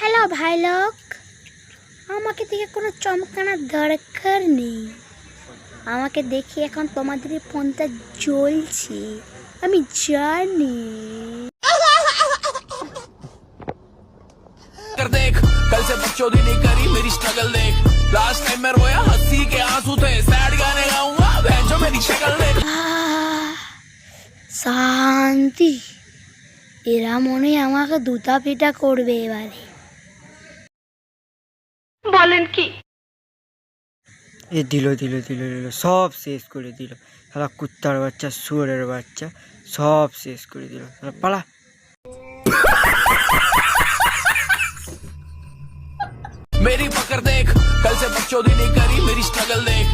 Hello ভাই লোক, আমাকে দেখে কোনো চমকানোর দরকার নেই। আমাকে দেখে এখন তোমাদের ফোনটা জ্বলছে, আমি জানি। कर देख कल से बकचोदी नहीं करी मेरी स्ट्रगल देख लास्ट टाइम मैं रोया हंसी के आंसू थे सैड गाने गाऊंगा भैंचो मेरी शक्ल देख শান্তি। এরা মনে হয় আমাকে দুটা পিটা করবে এবারে। বলেন কি? এ দিল দিল দিল দিল সব শেষ করে দিল। শালা কুত্তার বাচ্চা, শুয়োরের বাচ্চা, সব শেষ করে দিল। শালা পালা। मेरी पकड़ देख कल से बकचोदी नहीं करी मेरी स्ट्रगल देख